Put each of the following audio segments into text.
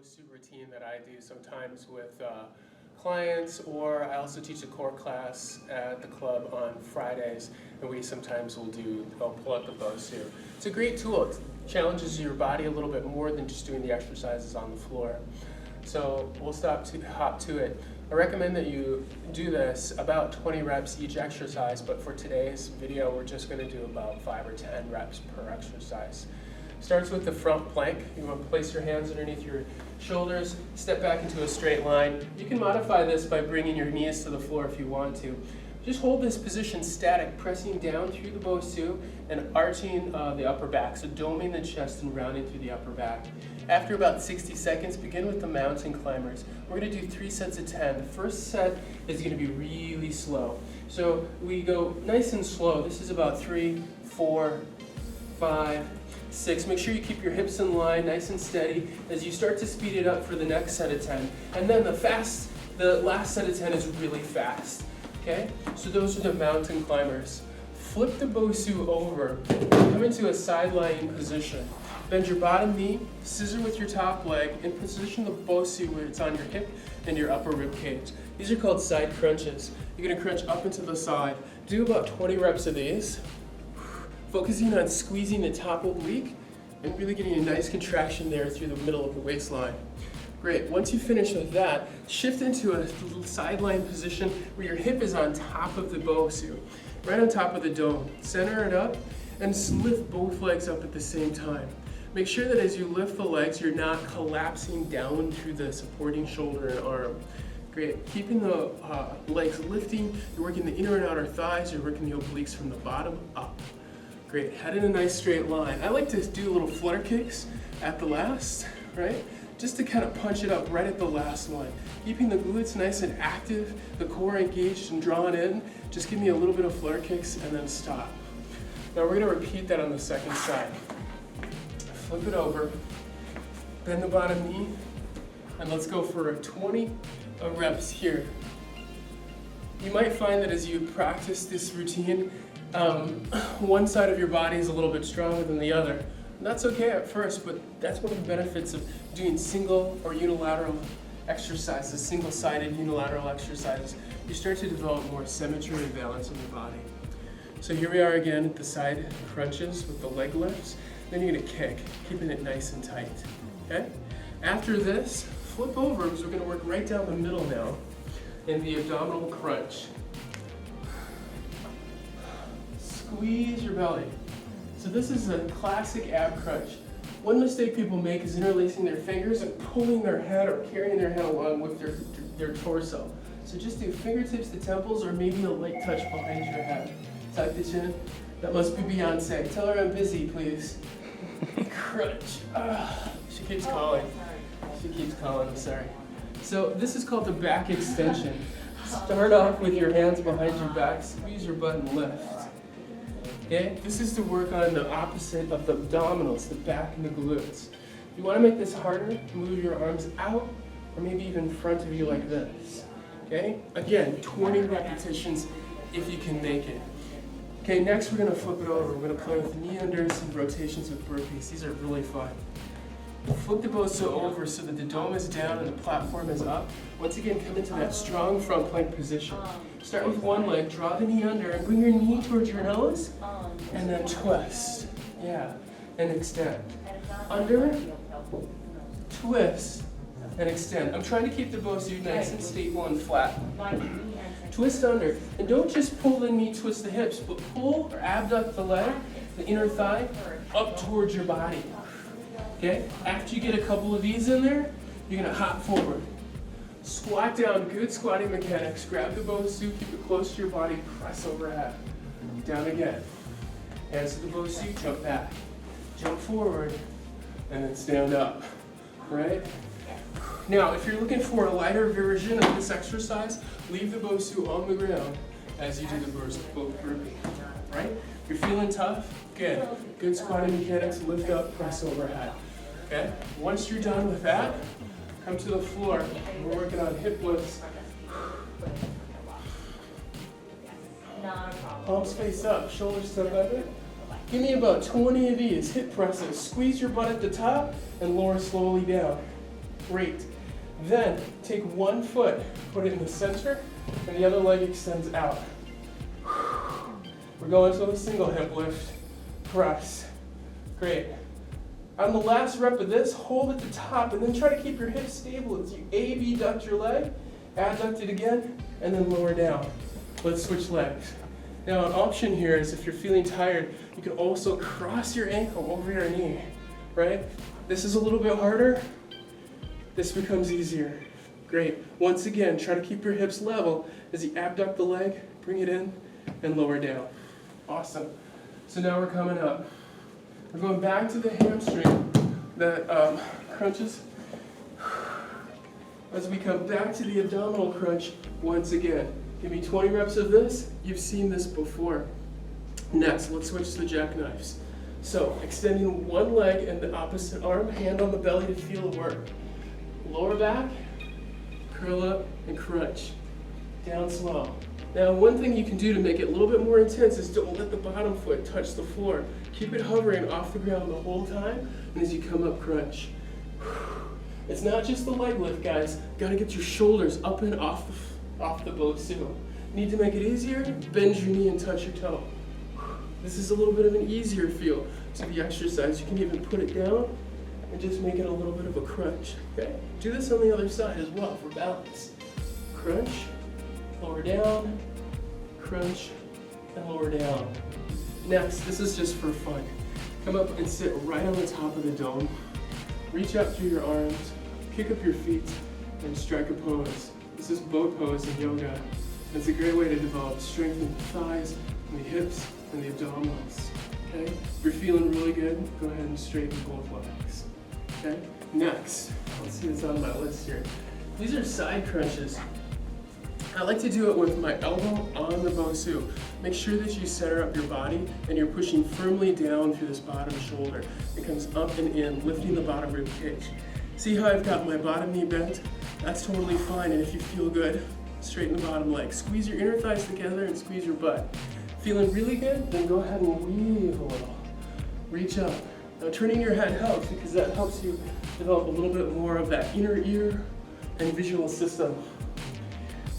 Bosu routine that I do sometimes with clients, or I also teach a core class at the club on Fridays, and we sometimes I'll pull out the Bosu. It's a great tool. It challenges your body a little bit more than just doing the exercises on the floor. So we'll hop to it. I recommend that you do this about 20 reps each exercise, but for today's video, we're just going to do about 5 or 10 reps per exercise. Starts with the front plank. You want to place your hands underneath your shoulders, step back into a straight line. You can modify this by bringing your knees to the floor if you want to. Just hold this position static, pressing down through the Bosu and arching the upper back, so doming the chest and rounding through the upper back. After about 60 seconds, begin with the mountain climbers. We're going to do 3 sets of 10. The first set is going to be really slow. So we go nice and slow. This is about 3, 4, 5, 6. Make sure you keep your hips in line, nice and steady, as you start to speed it up for the next set of 10. And then the last set of 10 is really fast. Okay? So those are the mountain climbers. Flip the Bosu over, come into a side lying position. Bend your bottom knee, scissor with your top leg, and position the Bosu where it's on your hip and your upper rib cage. These are called side crunches. You're going to crunch up into the side. Do about 20 reps of these, focusing on squeezing the top oblique and really getting a nice contraction there through the middle of the waistline. Great. Once you finish with that, shift into a sideline position where your hip is on top of the Bosu, right on top of the dome. Center it up and lift both legs up at the same time. Make sure that as you lift the legs, you're not collapsing down through the supporting shoulder and arm. Great. Keeping the legs lifting, you're working the inner and outer thighs, you're working the obliques from the bottom up. Great. Head in a nice straight line. I like to do little flutter kicks at the last, right? Just to kind of punch it up right at the last one. Keeping the glutes nice and active, the core engaged and drawn in. Just give me a little bit of flutter kicks and then stop. Now we're going to repeat that on the second side. Flip it over, bend the bottom knee, and let's go for 20 reps here. You might find that as you practice this routine, one side of your body is a little bit stronger than the other. And that's okay at first, but that's one of the benefits of doing single or unilateral exercises, single-sided unilateral exercises. You start to develop more symmetry and balance in your body. So here we are again at the side crunches with the leg lifts. Then you're going to kick, keeping it nice and tight. Okay? After this, flip over because we're going to work right down the middle now in the abdominal crunch. Squeeze your belly. So this is a classic ab crunch. One mistake people make is interlacing their fingers and pulling their head or carrying their head along with their torso. So just do fingertips to temples or maybe a light touch behind your head. Tuck the chin. That must be Beyonce. Tell her I'm busy, please. Crunch. She keeps calling. She keeps calling, I'm sorry. So this is called the back extension. Start off with your hands behind your back, squeeze your butt and lift. Okay? This is to work on the opposite of the abdominals, the back and the glutes. If you want to make this harder, move your arms out or maybe even in front of you like this. Okay? Again, 20 repetitions if you can make it. Okay, next we're going to flip it over. We're going to play with knee unders and rotations with burpees. These are really fun. Flip the Bosu over so that the dome is down and the platform is up. Once again, come into that strong front plank position. Start with one leg, draw the knee under, and bring your knee towards your nose, and then twist. Yeah, and extend. Under, twist, and extend. I'm trying to keep the Bosu nice and stable and flat. Twist under, and don't just pull the knee, twist the hips, but pull or abduct the leg, the inner thigh, up towards your body. Okay? After you get a couple of these in there, you're going to hop forward. Squat down, good squatting mechanics. Grab the Bosu, keep it close to your body, press overhead. Down again. Hands to the Bosu, jump back. Jump forward, and then stand up. Right? Now, if you're looking for a lighter version of this exercise, leave the Bosu on the ground as you do the burpee. Right? If you're feeling tough, good. Good squatting mechanics, lift up, press overhead. Okay? Once you're done with that, come to the floor. We're working on hip lifts. Palms face up, shoulders step under. Give me about 20 of these hip presses. Squeeze your butt at the top and lower slowly down. Great. Then take one foot, put it in the center, and the other leg extends out. We're going to a single hip lift, press. Great. On the last rep of this, hold at the top and then try to keep your hips stable as you abduct your leg, adduct it again, and then lower down. Let's switch legs. Now an option here is if you're feeling tired, you can also cross your ankle over your knee, right? This is a little bit harder. This becomes easier. Great. Once again, try to keep your hips level as you abduct the leg, bring it in, and lower down. Awesome. So now we're coming up. We're going back to the hamstring that crunches. As we come back to the abdominal crunch once again. Give me 20 reps of this. You've seen this before. Next, let's switch to the jackknives. So, extending one leg and the opposite arm, hand on the belly to feel it work. Lower back, curl up, and crunch. Down slow. Now, one thing you can do to make it a little bit more intense is don't let the bottom foot touch the floor. Keep it hovering off the ground the whole time, and as you come up, crunch. It's not just the leg lift, guys. Gotta get your shoulders up and off the Bosu. Need to make it easier? Bend your knee and touch your toe. This is a little bit of an easier feel to the exercise. You can even put it down and just make it a little bit of a crunch. Okay? Do this on the other side as well for balance. Crunch, lower down, crunch, and lower down. Next, this is just for fun. Come up and sit right on the top of the dome. Reach out through your arms, kick up your feet, and strike a pose. This is boat pose in yoga. It's a great way to develop strength in the thighs, and the hips, and the abdominals. Okay? If you're feeling really good, go ahead and straighten both legs. Okay? Next, let's see what's on my list here. These are side crunches. I like to do it with my elbow on the Bosu. Make sure that you center up your body and you're pushing firmly down through this bottom shoulder. It comes up and in, lifting the bottom rib cage. See how I've got my bottom knee bent? That's totally fine, and if you feel good, straighten the bottom leg. Squeeze your inner thighs together and squeeze your butt. Feeling really good? Then go ahead and weave a little. Reach up. Now turning your head helps because that helps you develop a little bit more of that inner ear and visual system.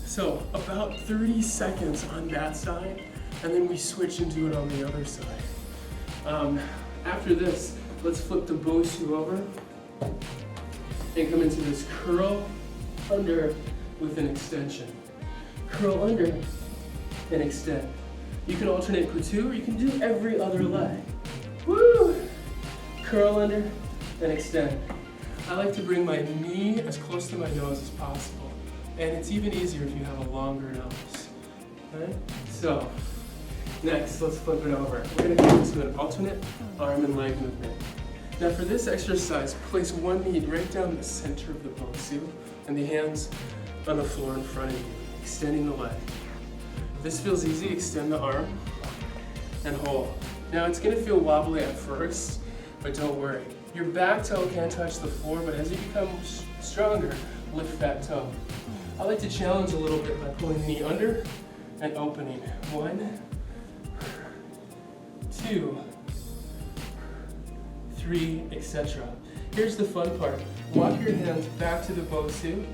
So about 30 seconds on that side, and then we switch and do it on the other side. After this, let's flip the Bosu over and come into this curl under with an extension. Curl under and extend. You can alternate for two, or you can do every other leg. Woo! Curl under and extend. I like to bring my knee as close to my nose as possible. And it's even easier if you have a longer nose. Okay? So, next, let's flip it over. We're gonna go into an alternate arm and leg movement. Now for this exercise, place one knee right down the center of the Bosu and the hands on the floor in front of you, extending the leg. If this feels easy, extend the arm and hold. Now it's gonna feel wobbly at first, but don't worry. Your back toe can't touch the floor, but as you become stronger, lift that toe. I like to challenge a little bit by pulling the knee under and opening. 1, 2, 3, etc. Here's the fun part. Walk your hands back to the Bosu,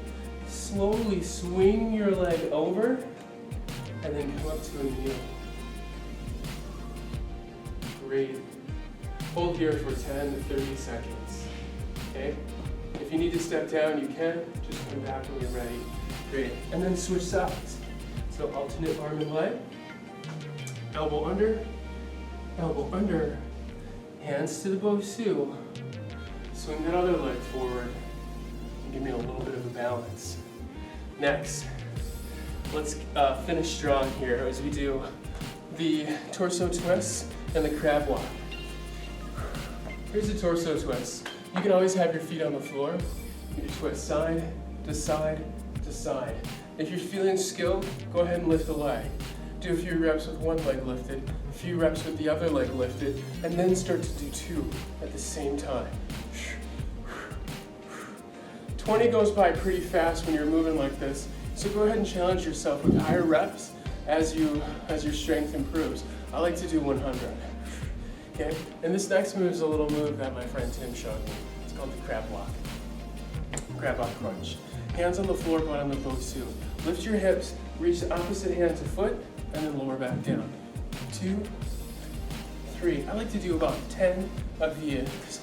slowly swing your leg over, and then come up to a kneel. Great. Hold here for 10 to 30 seconds. Okay? If you need to step down, you can. Just come back when you're ready. Great. And then switch sides. So alternate arm and leg. Elbow under, hands to the Bosu. Swing that other leg forward and give me a little bit of a balance. Next, let's finish strong here as we do the torso twist and the crab walk. Here's the torso twist. You can always have your feet on the floor. You can twist side to side to side. If you're feeling skilled, go ahead and lift the leg. Do a few reps with one leg lifted, a few reps with the other leg lifted, and then start to do 2 at the same time. 20 goes by pretty fast when you're moving like this, so go ahead and challenge yourself with higher reps as your strength improves. I like to do 100. Okay, and this next move is a little move that my friend Tim showed me. It's called the crab walk. Abdominal Crunch. Hands on the floor, butt on the Bosu. Lift your hips, reach the opposite hand to foot, and then lower back down. 2, 3. I like to do about 10 of these.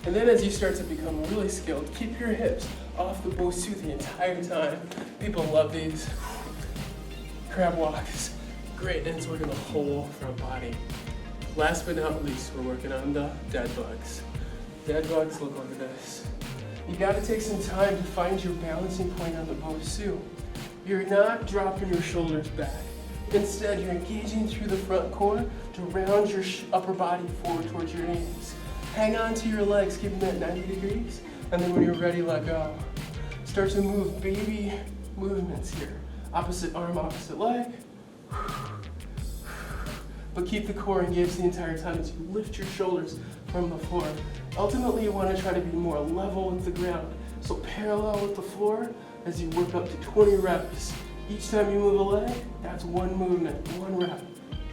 And then as you start to become really skilled, keep your hips off the Bosu the entire time. People love these. Crab walks. Great, and it's working the whole front body. Last but not least, we're working on the dead bugs. Dead bugs look like this. You gotta take some time to find your balancing point on the Bosu. You're not dropping your shoulders back. Instead, you're engaging through the front core to round your upper body forward towards your knees. Hang on to your legs, keep them at 90 degrees, and then when you're ready, let go. Start to move baby movements here. Opposite arm, opposite leg. But keep the core engaged the entire time as you lift your shoulders from the floor. Ultimately, you want to try to be more level with the ground. So parallel with the floor as you work up to 20 reps. Each time you move a leg, that's one movement, one rep.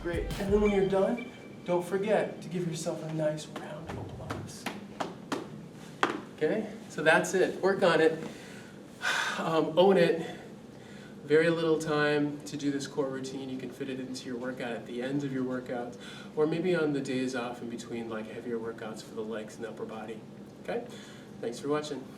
Great. And then when you're done, don't forget to give yourself a nice round of applause. Okay? So that's it. Work on it. Own it. Very little time to do this core routine. You can fit it into your workout at the end of your workouts, or maybe on the days off in between like heavier workouts for the legs and upper body. Okay? Thanks for watching.